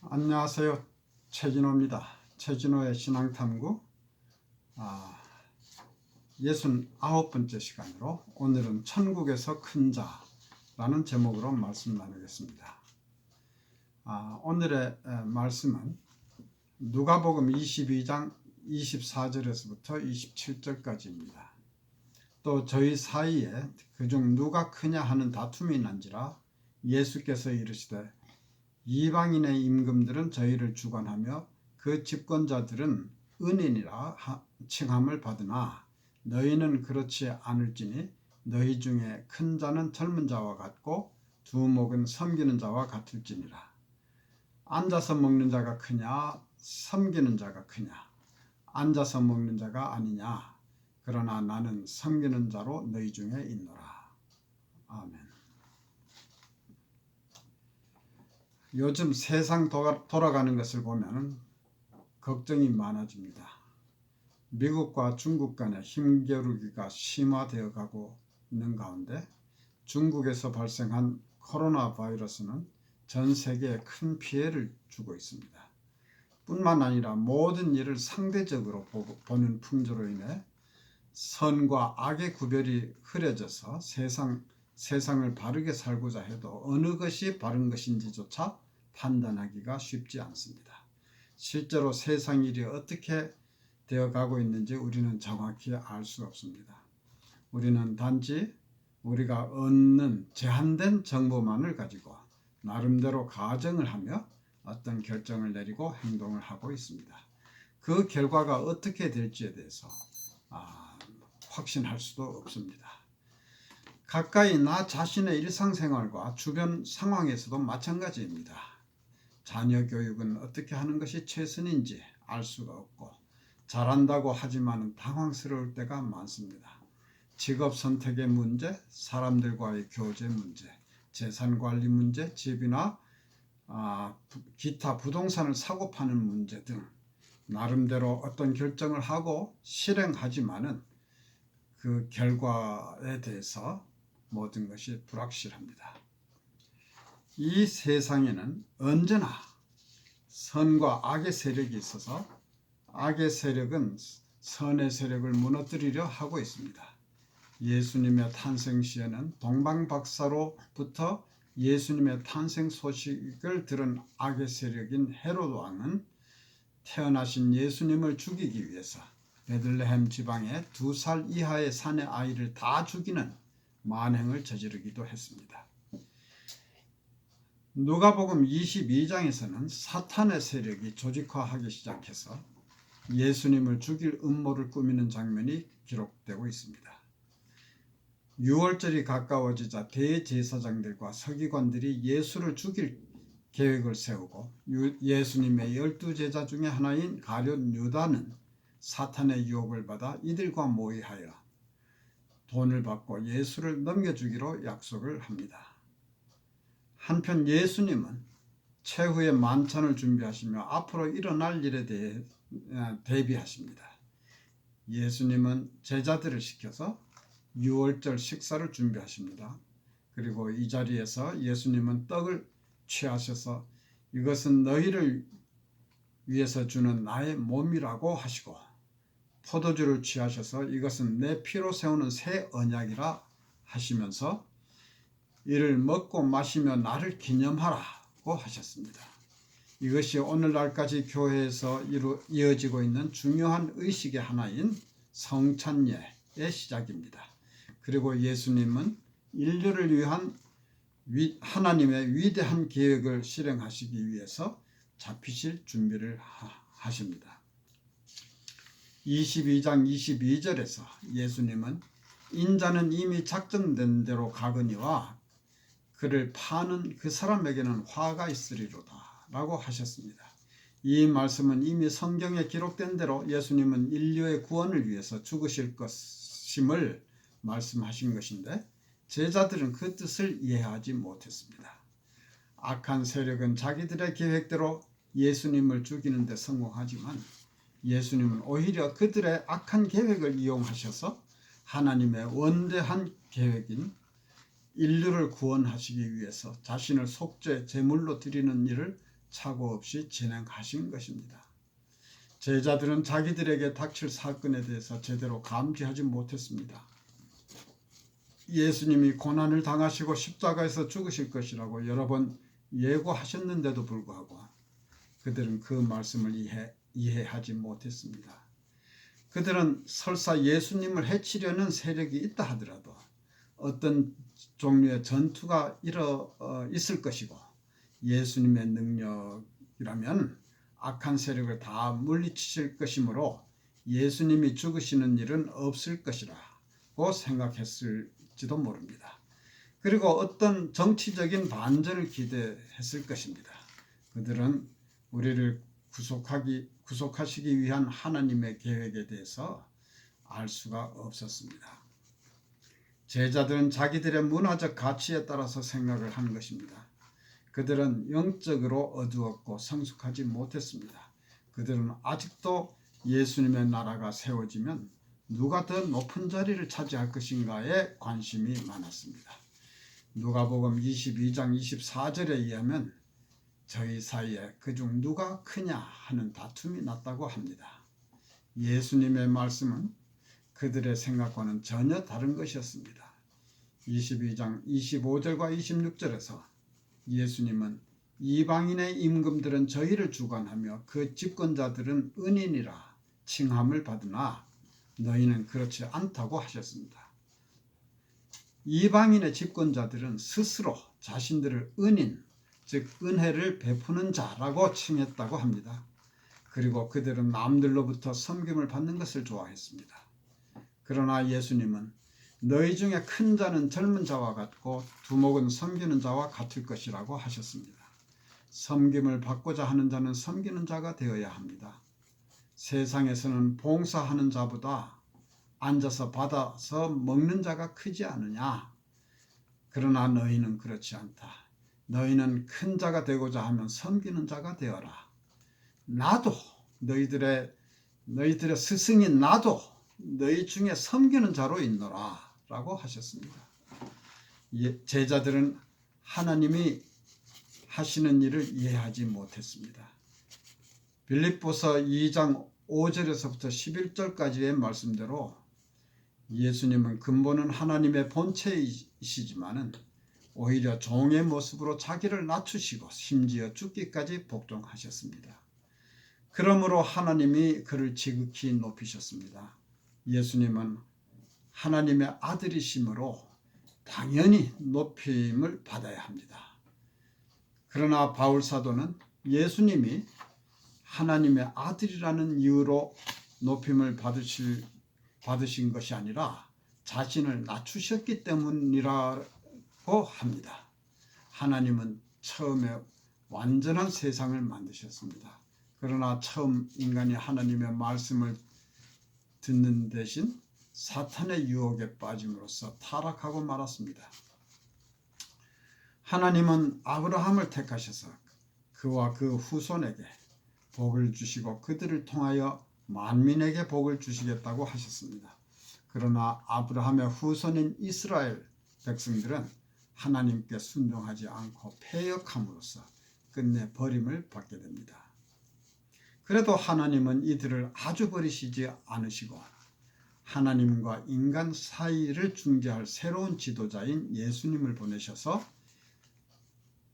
안녕하세요. 최진호입니다. 최진호의 신앙탐구 69번째 시간으로 오늘은 천국에서 큰 자라는 제목으로 말씀 나누겠습니다. 오늘의 말씀은 누가복음 22장 24절에서부터 27절까지입니다. 또 저희 사이에 그중 누가 크냐 하는 다툼이 난지라 예수께서 이르시되 이방인의 임금들은 저희를 주관하며 그 집권자들은 은인이라 칭함을 받으나 너희는 그렇지 않을지니 너희 중에 큰 자는 젊은 자와 같고 두목은 섬기는 자와 같을지니라. 앉아서 먹는 자가 크냐 섬기는 자가 크냐. 앉아서 먹는 자가 아니냐. 그러나 나는 섬기는 자로 너희 중에 있노라. 아멘. 요즘 세상 돌아가는 것을 보면 걱정이 많아집니다. 미국과 중국 간의 힘겨루기가 심화되어 가고 있는 가운데 중국에서 발생한 코로나 바이러스는 전 세계에 큰 피해를 주고 있습니다. 뿐만 아니라 모든 일을 상대적으로 보는 풍조로 인해 선과 악의 구별이 흐려져서 세상을 바르게 살고자 해도 어느 것이 바른 것인지조차 판단하기가 쉽지 않습니다. 실제로 세상 일이 어떻게 되어가고 있는지 우리는 정확히 알 수 없습니다. 우리는 단지 우리가 얻는 제한된 정보만을 가지고 나름대로 가정을 하며 어떤 결정을 내리고 행동을 하고 있습니다. 그 결과가 어떻게 될지에 대해서 확신할 수도 없습니다. 가까이 나 자신의 일상생활과 주변 상황에서도 마찬가지입니다. 자녀 교육은 어떻게 하는 것이 최선인지 알 수가 없고 잘한다고 하지만 당황스러울 때가 많습니다. 직업 선택의 문제, 사람들과의 교제 문제, 재산관리 문제, 집이나 기타 부동산을 사고 파는 문제 등 나름대로 어떤 결정을 하고 실행하지만은 그 결과에 대해서 모든 것이 불확실합니다. 이 세상에는 언제나 선과 악의 세력이 있어서 악의 세력은 선의 세력을 무너뜨리려 하고 있습니다. 예수님의 탄생 시에는 동방박사로부터 예수님의 탄생 소식을 들은 악의 세력인 헤롯 왕은 태어나신 예수님을 죽이기 위해서 베들레헴 지방의 2살 이하의 산의 아이를 다 죽이는 만행을 저지르기도 했습니다. 누가복음 22장에서는 사탄의 세력이 조직화하기 시작해서 예수님을 죽일 음모를 꾸미는 장면이 기록되고 있습니다. 6월절이 가까워지자 대제사장들과 서기관들이 예수를 죽일 계획을 세우고 예수님의 12제자 중에 하나인 가룟 유다는 사탄의 유혹을 받아 이들과 모의하여 돈을 받고 예수를 넘겨주기로 약속을 합니다. 한편 예수님은 최후의 만찬을 준비하시며 앞으로 일어날 일에 대해 대비하십니다. 예수님은 제자들을 시켜서 6월절 식사를 준비하십니다. 그리고 이 자리에서 예수님은 떡을 취하셔서 이것은 너희를 위해서 주는 나의 몸이라고 하시고 포도주를 취하셔서 이것은 내 피로 세우는 새 언약이라 하시면서 이를 먹고 마시며 나를 기념하라고 하셨습니다. 이것이 오늘날까지 교회에서 이어지고 있는 중요한 의식의 하나인 성찬예의 시작입니다. 그리고 예수님은 인류를 위한 하나님의 위대한 계획을 실행하시기 위해서 잡히실 준비를 하십니다. 22장 22절에서 예수님은 인자는 이미 작정된 대로 가거니와 그를 파는 그 사람에게는 화가 있으리로다 라고 하셨습니다. 이 말씀은 이미 성경에 기록된 대로 예수님은 인류의 구원을 위해서 죽으실 것임을 말씀하신 것인데 제자들은 그 뜻을 이해하지 못했습니다. 악한 세력은 자기들의 계획대로 예수님을 죽이는 데 성공하지만 예수님은 오히려 그들의 악한 계획을 이용하셔서 하나님의 원대한 계획인 인류를 구원하시기 위해서 자신을 속죄 제물로 드리는 일을 착오 없이 진행하신 것입니다. 제자들은 자기들에게 닥칠 사건에 대해서 제대로 감지하지 못했습니다. 예수님이 고난을 당하시고 십자가에서 죽으실 것이라고 여러 번 예고하셨는데도 불구하고 그들은 그 말씀을 이해하지 못했습니다. 그들은 설사 예수님을 해치려는 세력이 있다 하더라도 어떤 종류의 전투가 있을 것이고 예수님의 능력이라면 악한 세력을 다 물리치실 것이므로 예수님이 죽으시는 일은 없을 것이라고 생각했을지도 모릅니다. 그리고 어떤 정치적인 반전을 기대했을 것입니다. 그들은 우리를 구속하시기 위한 하나님의 계획에 대해서 알 수가 없었습니다. 제자들은 자기들의 문화적 가치에 따라서 생각을 한 것입니다. 그들은 영적으로 어두웠고 성숙하지 못했습니다. 그들은 아직도 예수님의 나라가 세워지면 누가 더 높은 자리를 차지할 것인가에 관심이 많았습니다. 누가복음 22장 24절에 의하면 저희 사이에 그중 누가 크냐 하는 다툼이 났다고 합니다. 예수님의 말씀은 그들의 생각과는 전혀 다른 것이었습니다. 22장 25절과 26절에서 예수님은 이방인의 임금들은 저희를 주관하며 그 집권자들은 은인이라 칭함을 받으나 너희는 그렇지 않다고 하셨습니다. 이방인의 집권자들은 스스로 자신들을 은인, 즉 은혜를 베푸는 자라고 칭했다고 합니다. 그리고 그들은 남들로부터 섬김을 받는 것을 좋아했습니다. 그러나 예수님은 너희 중에 큰 자는 젊은 자와 같고 두목은 섬기는 자와 같을 것이라고 하셨습니다. 섬김을 받고자 하는 자는 섬기는 자가 되어야 합니다. 세상에서는 봉사하는 자보다 앉아서 받아서 먹는 자가 크지 않으냐? 그러나 너희는 그렇지 않다. 너희는 큰 자가 되고자 하면 섬기는 자가 되어라. 나도 너희들의 스승인 나도 너희 중에 섬기는 자로 있노라 라고 하셨습니다. 제자들은 하나님이 하시는 일을 이해하지 못했습니다. 빌립보서 2장 5절에서부터 11절까지의 말씀대로 예수님은 근본은 하나님의 본체이시지만은 오히려 종의 모습으로 자기를 낮추시고 심지어 죽기까지 복종하셨습니다. 그러므로 하나님이 그를 지극히 높이셨습니다. 예수님은 하나님의 아들이시므로 당연히 높임을 받아야 합니다. 그러나 바울 사도는 예수님이 하나님의 아들이라는 이유로 높임을 받으신 것이 아니라 자신을 낮추셨기 때문이라고 합니다. 하나님은 처음에 완전한 세상을 만드셨습니다. 그러나 처음 인간이 하나님의 말씀을 듣는 대신 사탄의 유혹에 빠짐으로써 타락하고 말았습니다. 하나님은 아브라함을 택하셔서 그와 그 후손에게 복을 주시고 그들을 통하여 만민에게 복을 주시겠다고 하셨습니다. 그러나 아브라함의 후손인 이스라엘 백성들은 하나님께 순종하지 않고 패역함으로써 끝내 버림을 받게 됩니다. 그래도 하나님은 이들을 아주 버리시지 않으시고 하나님과 인간 사이를 중재할 새로운 지도자인 예수님을 보내셔서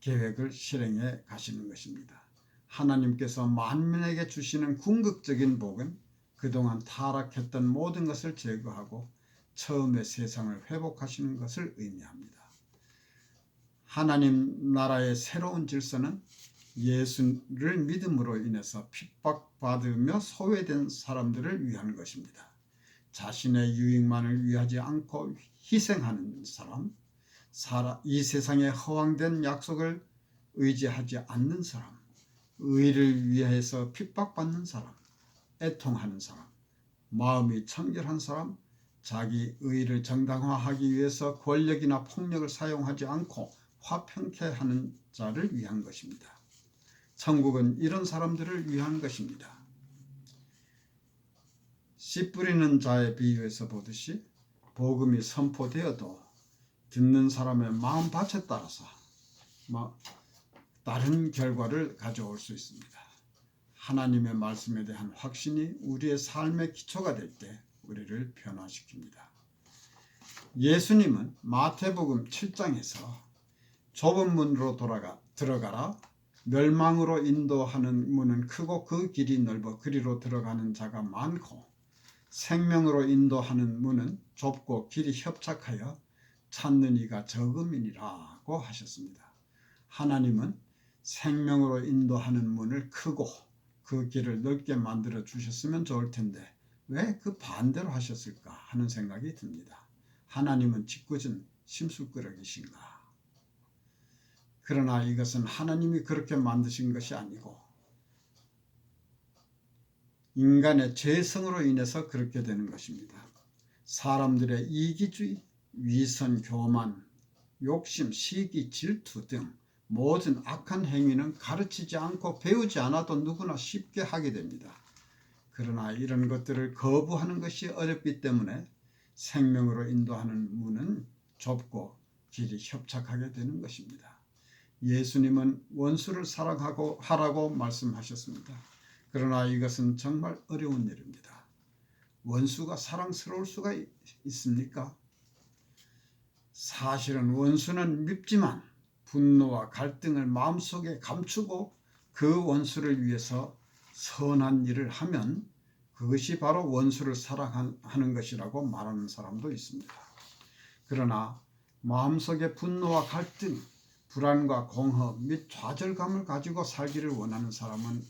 계획을 실행해 가시는 것입니다. 하나님께서 만민에게 주시는 궁극적인 복은 그동안 타락했던 모든 것을 제거하고 처음의 세상을 회복하시는 것을 의미합니다. 하나님 나라의 새로운 질서는 예수를 믿음으로 인해서 핍박받으며 소외된 사람들을 위한 것입니다. 자신의 유익만을 위하지 않고 희생하는 사람, 이 세상의 허황된 약속을 의지하지 않는 사람, 의를 위해서 핍박받는 사람, 애통하는 사람, 마음이 청결한 사람, 자기 의를 정당화하기 위해서 권력이나 폭력을 사용하지 않고 화평케 하는 자를 위한 것입니다. 천국은 이런 사람들을 위한 것입니다. 씨 뿌리는 자의 비유에서 보듯이 복음이 선포되어도 듣는 사람의 마음밭에 따라서 다른 결과를 가져올 수 있습니다. 하나님의 말씀에 대한 확신이 우리의 삶의 기초가 될 때 우리를 변화시킵니다. 예수님은 마태복음 7장에서 좁은 문으로 들어가라. 멸망으로 인도하는 문은 크고 그 길이 넓어 그리로 들어가는 자가 많고 생명으로 인도하는 문은 좁고 길이 협착하여 찾는 이가 적음이니라고 하셨습니다. 하나님은 생명으로 인도하는 문을 크고 그 길을 넓게 만들어 주셨으면 좋을 텐데 왜 그 반대로 하셨을까 하는 생각이 듭니다. 하나님은 짓궂은 심술꾸러기신가? 그러나 이것은 하나님이 그렇게 만드신 것이 아니고 인간의 죄성으로 인해서 그렇게 되는 것입니다. 사람들의 이기주의, 위선, 교만, 욕심, 시기, 질투 등 모든 악한 행위는 가르치지 않고 배우지 않아도 누구나 쉽게 하게 됩니다. 그러나 이런 것들을 거부하는 것이 어렵기 때문에 생명으로 인도하는 문은 좁고 길이 협착하게 되는 것입니다. 예수님은 원수를 사랑하라고 말씀하셨습니다. 그러나 이것은 정말 어려운 일입니다. 원수가 사랑스러울 수가 있습니까? 사실은 원수는 밉지만 분노와 갈등을 마음속에 감추고 그 원수를 위해서 선한 일을 하면 그것이 바로 원수를 사랑하는 것이라고 말하는 사람도 있습니다. 그러나 마음속에 분노와 갈등, 불안과 공허 및 좌절감을 가지고 살기를 원하는 사람은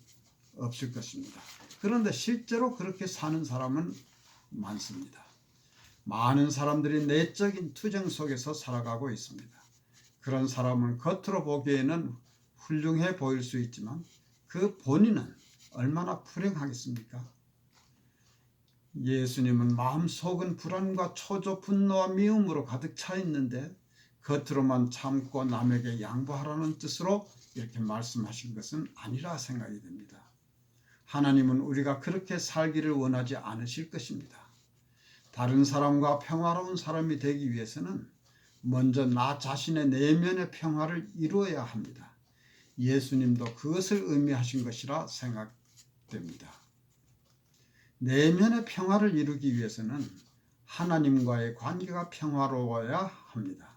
없을 것입니다. 그런데 실제로 그렇게 사는 사람은 많습니다. 많은 사람들이 내적인 투정 속에서 살아가고 있습니다. 그런 사람은 겉으로 보기에는 훌륭해 보일 수 있지만 그 본인은 얼마나 불행하겠습니까? 예수님은 마음속은 불안과 초조, 분노와 미움으로 가득 차 있는데 겉으로만 참고 남에게 양보하라는 뜻으로 이렇게 말씀하신 것은 아니라 생각이 됩니다. 하나님은 우리가 그렇게 살기를 원하지 않으실 것입니다. 다른 사람과 평화로운 사람이 되기 위해서는 먼저 나 자신의 내면의 평화를 이루어야 합니다. 예수님도 그것을 의미하신 것이라 생각됩니다. 내면의 평화를 이루기 위해서는 하나님과의 관계가 평화로워야 합니다.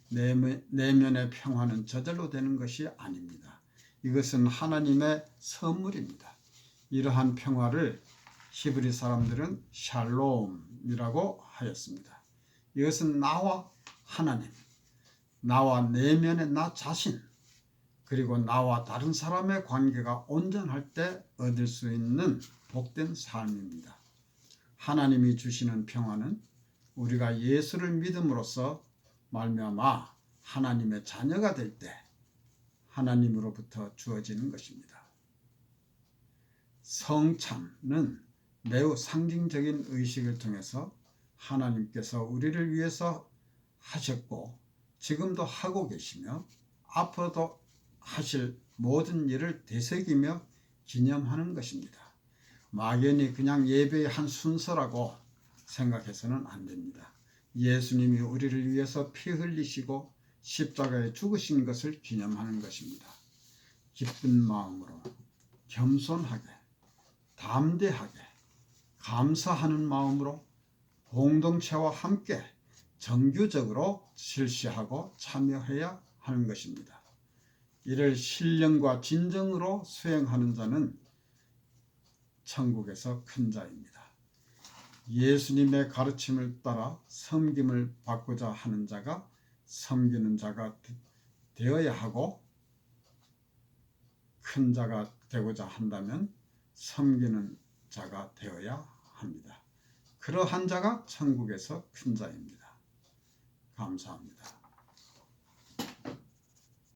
내면의 평화는 저절로 되는 것이 아닙니다. 이것은 하나님의 선물입니다. 이러한 평화를 히브리 사람들은 샬롬이라고 하였습니다. 이것은 나와 하나님, 나와 내면의 나 자신, 그리고 나와 다른 사람의 관계가 온전할 때 얻을 수 있는 복된 삶입니다. 하나님이 주시는 평화는 우리가 예수를 믿음으로써 말미암아 하나님의 자녀가 될 때 하나님으로부터 주어지는 것입니다. 성찬은 매우 상징적인 의식을 통해서 하나님께서 우리를 위해서 하셨고 지금도 하고 계시며 앞으로도 하실 모든 일을 되새기며 기념하는 것입니다. 막연히 그냥 예배의 한 순서라고 생각해서는 안 됩니다. 예수님이 우리를 위해서 피 흘리시고 십자가에 죽으신 것을 기념하는 것입니다. 기쁜 마음으로 겸손하게 담대하게 감사하는 마음으로 공동체와 함께 정규적으로 실시하고 참여해야 하는 것입니다. 이를 신령과 진정으로 수행하는 자는 천국에서 큰 자입니다. 예수님의 가르침을 따라 섬김을 받고자 하는 자가 섬기는 자가 되어야 하고 큰 자가 되고자 한다면 섬기는 자가 되어야 합니다. 그러한 자가 천국에서 큰 자입니다. 감사합니다.